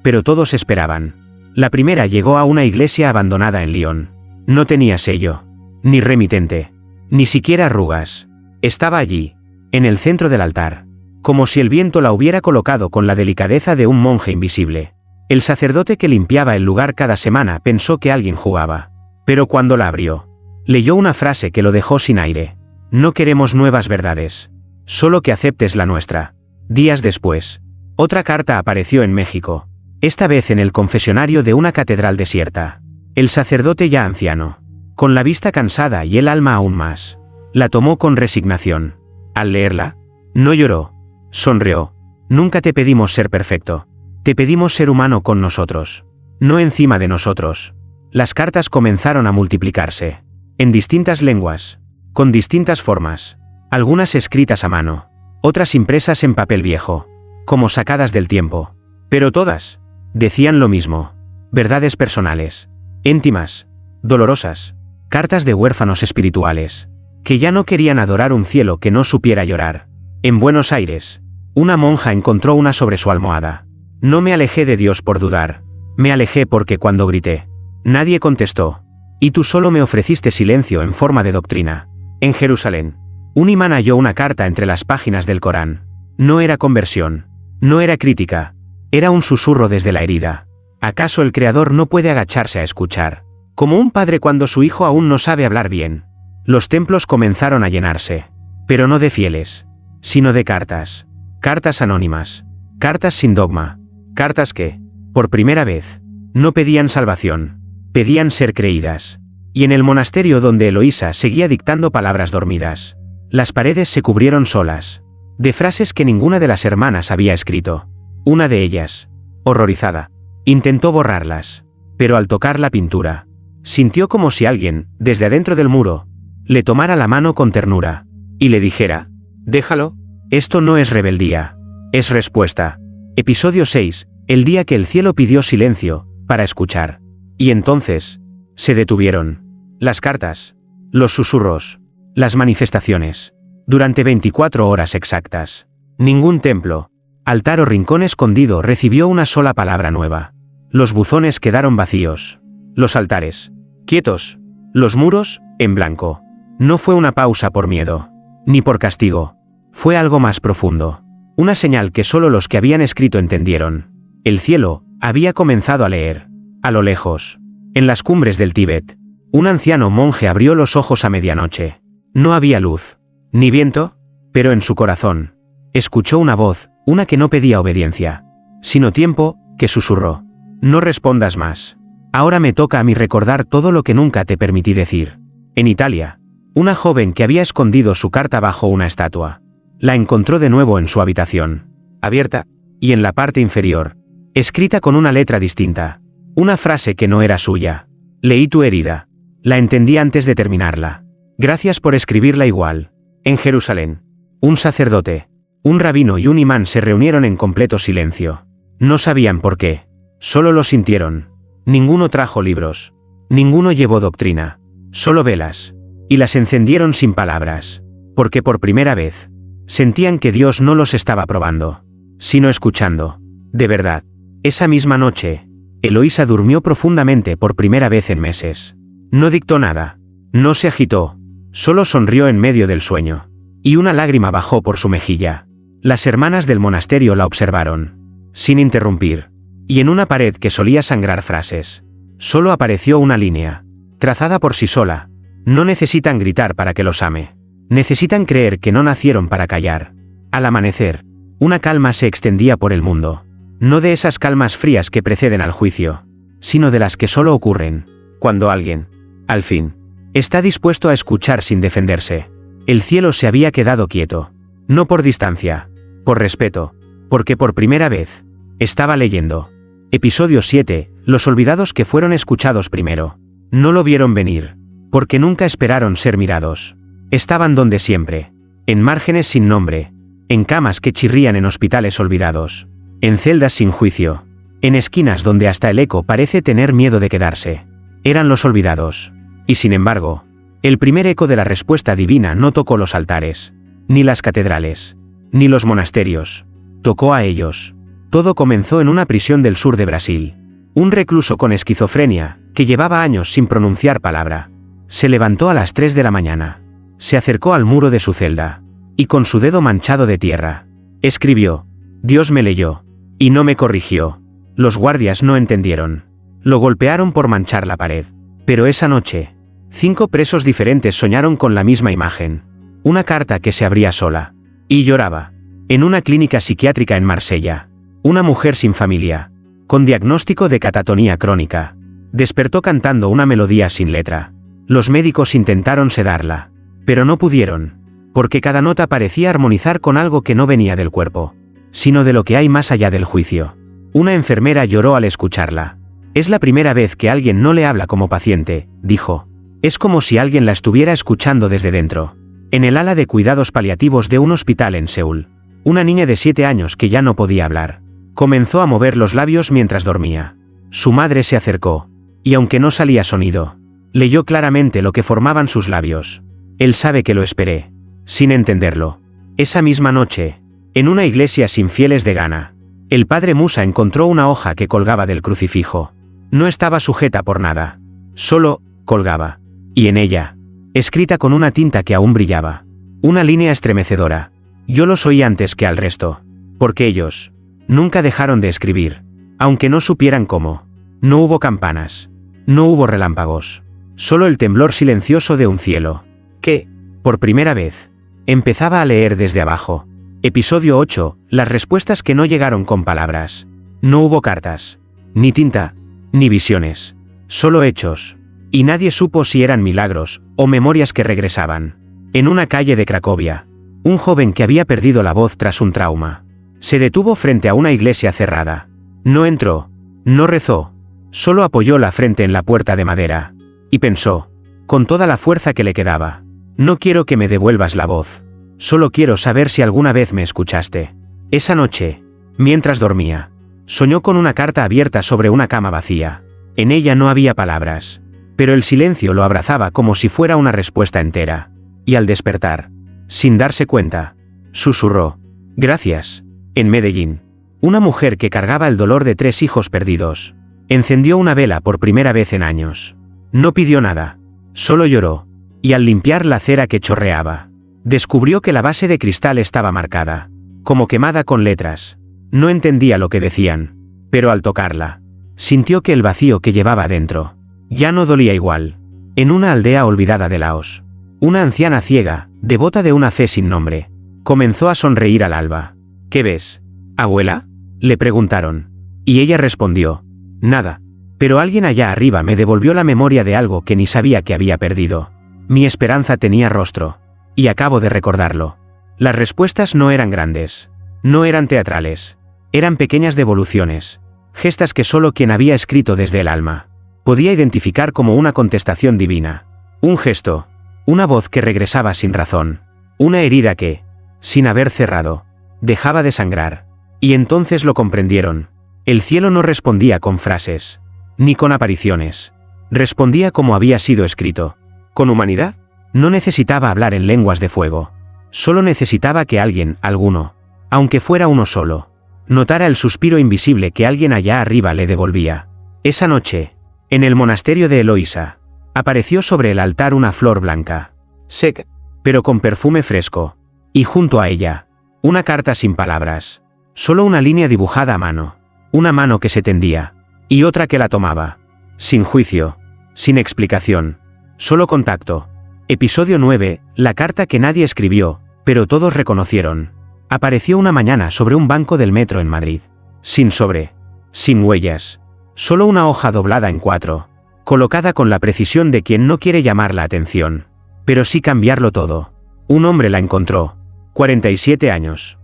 pero todos esperaban. La primera llegó a una iglesia abandonada en Lyon. No tenía sello, ni remitente, ni siquiera arrugas. Estaba allí, en el centro del altar, como si el viento la hubiera colocado con la delicadeza de un monje invisible. El sacerdote que limpiaba el lugar cada semana pensó que alguien jugaba. Pero cuando la abrió, leyó una frase que lo dejó sin aire. No queremos nuevas verdades, solo que aceptes la nuestra. Días después, otra carta apareció en México, esta vez en el confesionario de una catedral desierta. El sacerdote ya anciano, con la vista cansada y el alma aún más, la tomó con resignación. Al leerla, no lloró, sonrió. Nunca te pedimos ser perfecto, te pedimos ser humano con nosotros, no encima de nosotros. Las cartas comenzaron a multiplicarse, en distintas lenguas, con distintas formas, algunas escritas a mano, otras impresas en papel viejo, como sacadas del tiempo. Pero todas decían lo mismo: verdades personales, íntimas, dolorosas, cartas de huérfanos espirituales, que ya no querían adorar un cielo que no supiera llorar. En Buenos Aires, una monja encontró una sobre su almohada. No me alejé de Dios por dudar, me alejé porque cuando grité, nadie contestó, y tú solo me ofreciste silencio en forma de doctrina. En Jerusalén, un imán halló una carta entre las páginas del Corán. No era conversión, no era crítica, era un susurro desde la herida. ¿Acaso el Creador no puede agacharse a escuchar, como un padre cuando su hijo aún no sabe hablar bien? Los templos comenzaron a llenarse, pero no de fieles, sino de cartas. Cartas anónimas, cartas sin dogma, cartas que, por primera vez, no pedían salvación, pedían ser creídas. Y en el monasterio donde Eloísa seguía dictando palabras dormidas, las paredes se cubrieron solas, de frases que ninguna de las hermanas había escrito. Una de ellas, horrorizada, intentó borrarlas, pero al tocar la pintura, sintió como si alguien, desde adentro del muro, le tomara la mano con ternura, y le dijera: déjalo, esto no es rebeldía, es respuesta. Episodio 6, el día que el cielo pidió silencio, para escuchar. Y entonces, se detuvieron. Las cartas, los susurros, las manifestaciones. Durante 24 horas exactas. Ningún templo, altar o rincón escondido recibió una sola palabra nueva. Los buzones quedaron vacíos. Los altares, quietos. Los muros, en blanco. No fue una pausa por miedo, ni por castigo. Fue algo más profundo. Una señal que solo los que habían escrito entendieron. El cielo había comenzado a leer. A lo lejos, en las cumbres del Tíbet, un anciano monje abrió los ojos a medianoche. No había luz, ni viento, pero en su corazón, escuchó una voz, una que no pedía obediencia, sino tiempo, que susurró: no respondas más. Ahora me toca a mí recordar todo lo que nunca te permití decir. En Italia, una joven que había escondido su carta bajo una estatua, la encontró de nuevo en su habitación, abierta, y en la parte inferior, escrita con una letra distinta, una frase que no era suya: leí tu herida. La entendí antes de terminarla. Gracias por escribirla igual. En Jerusalén, un sacerdote, un rabino y un imán se reunieron en completo silencio. No sabían por qué, solo lo sintieron. Ninguno trajo libros, Ninguno llevó doctrina, solo velas, y las encendieron sin palabras, porque por primera vez sentían que Dios no los estaba probando, sino escuchando. De verdad, esa misma noche, Eloísa durmió profundamente por primera vez en meses. No dictó nada, no se agitó, solo sonrió en medio del sueño, y una lágrima bajó por su mejilla. Las hermanas del monasterio la observaron, sin interrumpir, y en una pared que solía sangrar frases, solo apareció una línea, trazada por sí sola. No necesitan gritar para que los ame. Necesitan creer que no nacieron para callar. Al amanecer, una calma se extendía por el mundo. No de esas calmas frías que preceden al juicio, sino de las que solo ocurren cuando alguien, al fin, está dispuesto a escuchar sin defenderse. El cielo se había quedado quieto, no por distancia, por respeto, porque por primera vez estaba leyendo. Episodio 7, los olvidados que fueron escuchados primero. No lo vieron venir, porque nunca esperaron ser mirados. Estaban donde siempre, en márgenes sin nombre, en camas que chirrían en hospitales olvidados, en celdas sin juicio, en esquinas donde hasta el eco parece tener miedo de quedarse. Eran los olvidados. Y sin embargo, el primer eco de la respuesta divina no tocó los altares, ni las catedrales, ni los monasterios. Tocó a ellos. Todo comenzó en una prisión del sur de Brasil. Un recluso con esquizofrenia, que llevaba años sin pronunciar palabra, se levantó a las 3 de la mañana. Se acercó al muro de su celda, y con su dedo manchado de tierra, escribió: Dios me leyó, y no me corrigió. Los guardias no entendieron. Lo golpearon por manchar la pared. Pero esa noche, 5 presos diferentes soñaron con la misma imagen. Una carta que se abría sola. Y lloraba. En una clínica psiquiátrica en Marsella. Una mujer sin familia, con diagnóstico de catatonía crónica, despertó cantando una melodía sin letra. Los médicos intentaron sedarla, pero no pudieron, porque cada nota parecía armonizar con algo que no venía del cuerpo, sino de lo que hay más allá del juicio. Una enfermera lloró al escucharla. Es la primera vez que alguien no le habla como paciente, dijo. Es como si alguien la estuviera escuchando desde dentro. En el ala de cuidados paliativos de un hospital en Seúl, una niña de 7 años que ya no podía hablar, comenzó a mover los labios mientras dormía. Su madre se acercó, y aunque no salía sonido, leyó claramente lo que formaban sus labios. Él sabe que lo esperé, sin entenderlo. Esa misma noche, en una iglesia sin fieles de Ghana, el padre Musa encontró una hoja que colgaba del crucifijo. No estaba sujeta por nada, solo colgaba, y en ella, escrita con una tinta que aún brillaba, una línea estremecedora: yo los oí antes que al resto, porque ellos nunca dejaron de escribir, aunque no supieran cómo. No hubo campanas, no hubo relámpagos, solo el temblor silencioso de un cielo, que, por primera vez, empezaba a leer desde abajo. Episodio 8, las respuestas que no llegaron con palabras. No hubo cartas, ni tinta, ni visiones, solo hechos, y nadie supo si eran milagros o memorias que regresaban. En una calle de Cracovia, un joven que había perdido la voz tras un trauma, se detuvo frente a una iglesia cerrada. No entró, no rezó, solo apoyó la frente en la puerta de madera, y pensó, con toda la fuerza que le quedaba: no quiero que me devuelvas la voz, solo quiero saber si alguna vez me escuchaste. Esa noche, mientras dormía, soñó con una carta abierta sobre una cama vacía. En ella no había palabras, pero el silencio lo abrazaba como si fuera una respuesta entera. Y al despertar, sin darse cuenta, susurró: gracias. En Medellín, una mujer que cargaba el dolor de 3 hijos perdidos, encendió una vela por primera vez en años. No pidió nada, solo lloró, y al limpiar la cera que chorreaba, descubrió que la base de cristal estaba marcada, como quemada con letras. No entendía lo que decían, pero al tocarla, sintió que el vacío que llevaba dentro ya no dolía igual. En una aldea olvidada de Laos, una anciana ciega, devota de una fe sin nombre, comenzó a sonreír al alba. ¿Qué ves, abuela?, le preguntaron. Y ella respondió: nada, pero alguien allá arriba me devolvió la memoria de algo que ni sabía que había perdido. Mi esperanza tenía rostro, y acabo de recordarlo. Las respuestas no eran grandes, no eran teatrales, eran pequeñas devoluciones, gestas que solo quien había escrito desde el alma podía identificar como una contestación divina. Un gesto, una voz que regresaba sin razón, una herida que, sin haber cerrado, dejaba de sangrar. Y entonces lo comprendieron. El cielo no respondía con frases, ni con apariciones. Respondía como había sido escrito. ¿Con humanidad? No necesitaba hablar en lenguas de fuego. Solo necesitaba que alguien, alguno, aunque fuera uno solo, notara el suspiro invisible que alguien allá arriba le devolvía. Esa noche, en el monasterio de Eloísa, apareció sobre el altar una flor blanca, seca, pero con perfume fresco, y junto a ella, una carta sin palabras, solo una línea dibujada a mano, una mano que se tendía, y otra que la tomaba, sin juicio, sin explicación, solo contacto. Episodio 9, la carta que nadie escribió, pero todos reconocieron. Apareció una mañana sobre un banco del metro en Madrid, sin sobre, sin huellas, solo una hoja doblada en 4, colocada con la precisión de quien no quiere llamar la atención, pero sí cambiarlo todo. Un hombre la encontró, 47 años,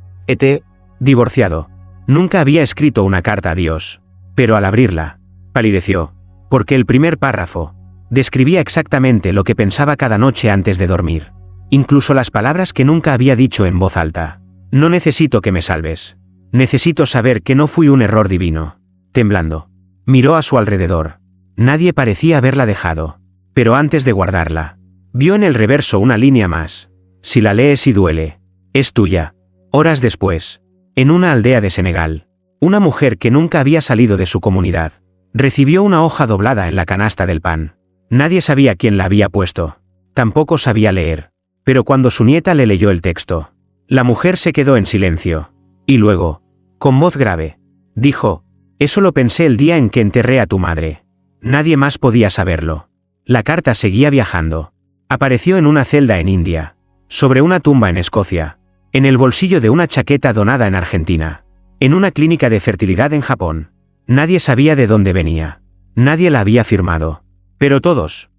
divorciado. Nunca había escrito una carta a Dios, pero al abrirla, palideció, porque el primer párrafo describía exactamente lo que pensaba cada noche antes de dormir, incluso las palabras que nunca había dicho en voz alta. No necesito que me salves. Necesito saber que no fui un error divino. Temblando, miró a su alrededor. Nadie parecía haberla dejado, pero antes de guardarla, vio en el reverso una línea más. Si la lees y duele, es tuya. Horas después, en una aldea de Senegal, una mujer que nunca había salido de su comunidad, recibió una hoja doblada en la canasta del pan. Nadie sabía quién la había puesto. Tampoco sabía leer. Pero cuando su nieta le leyó el texto, la mujer se quedó en silencio. Y luego, con voz grave, dijo: «Eso lo pensé el día en que enterré a tu madre». Nadie más podía saberlo. La carta seguía viajando. Apareció en una celda en India, sobre una tumba en Escocia, en el bolsillo de una chaqueta donada en Argentina, en una clínica de fertilidad en Japón. Nadie sabía de dónde venía. Nadie la había firmado. Pero todos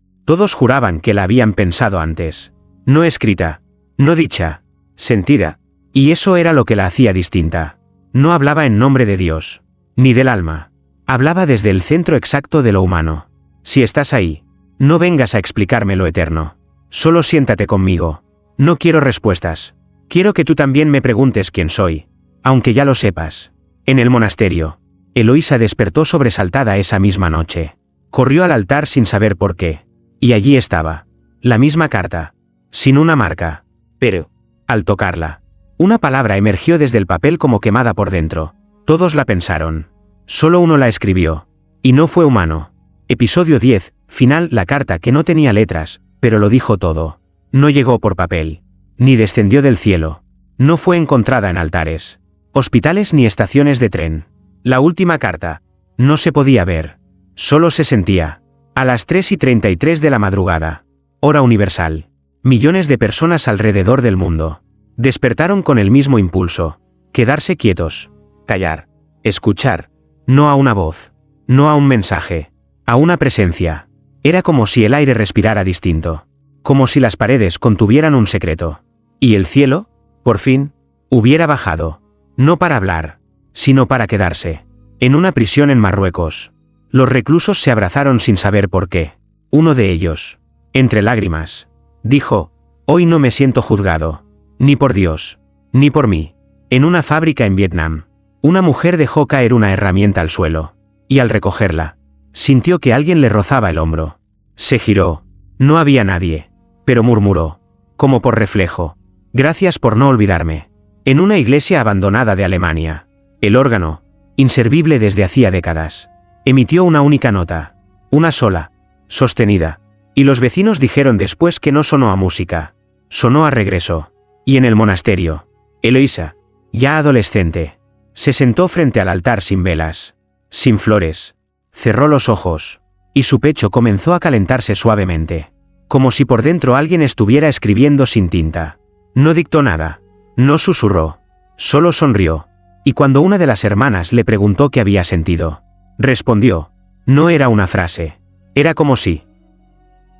juraban que la habían pensado antes. No escrita, no dicha, sentida. Y eso era lo que la hacía distinta. No hablaba en nombre de Dios, ni del alma. Hablaba desde el centro exacto de lo humano. Si estás ahí, no vengas a explicarme lo eterno. Solo siéntate conmigo. No quiero respuestas. Quiero que tú también me preguntes quién soy, aunque ya lo sepas. En el monasterio, Eloísa despertó sobresaltada esa misma noche. Corrió al altar sin saber por qué. Y allí estaba. La misma carta. Sin una marca. Pero, al tocarla, una palabra emergió desde el papel como quemada por dentro. Todos la pensaron. Solo uno la escribió. Y no fue humano. Episodio 10, final. La carta que no tenía letras, pero lo dijo todo. No llegó por papel. Ni descendió del cielo. No fue encontrada en altares, hospitales ni estaciones de tren. La última carta. No se podía ver. Solo se sentía. A las 3:33 de la madrugada. Hora universal. Millones de personas alrededor del mundo despertaron con el mismo impulso. Quedarse quietos. Callar. Escuchar. No a una voz. No a un mensaje. A una presencia. Era como si el aire respirara distinto. Como si las paredes contuvieran un secreto. Y el cielo, por fin, hubiera bajado. No para hablar, sino para quedarse. En una prisión en Marruecos. Los reclusos se abrazaron sin saber por qué. Uno de ellos, entre lágrimas, dijo: «Hoy no me siento juzgado. Ni por Dios, ni por mí». En una fábrica en Vietnam, una mujer dejó caer una herramienta al suelo. Y al recogerla, sintió que alguien le rozaba el hombro. Se giró. No había nadie. Pero murmuró, como por reflejo: «Gracias por no olvidarme». En una iglesia abandonada de Alemania, el órgano, inservible desde hacía décadas, emitió una única nota, una sola, sostenida, y los vecinos dijeron después que no sonó a música, sonó a regreso. Y en el monasterio, Eloísa, ya adolescente, se sentó frente al altar sin velas, sin flores, cerró los ojos, y su pecho comenzó a calentarse suavemente, como si por dentro alguien estuviera escribiendo sin tinta. No dictó nada, no susurró, solo sonrió, y cuando una de las hermanas le preguntó qué había sentido, respondió: «No era una frase, era como si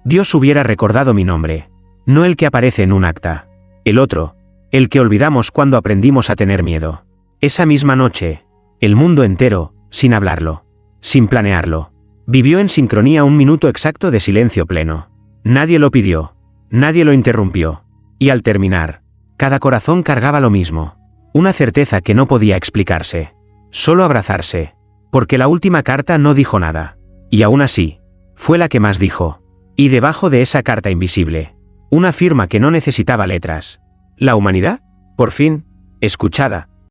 Dios hubiera recordado mi nombre, no el que aparece en un acta, el otro, el que olvidamos cuando aprendimos a tener miedo». Esa misma noche, el mundo entero, sin hablarlo, sin planearlo, vivió en sincronía un minuto exacto de silencio pleno. Nadie lo pidió, nadie lo interrumpió, y al terminar, cada corazón cargaba lo mismo, una certeza que no podía explicarse, solo abrazarse, porque la última carta no dijo nada, y aún así, Fue la que más dijo. Y debajo de esa carta invisible, una firma que no necesitaba letras. ¿La humanidad? Por fin, escuchada,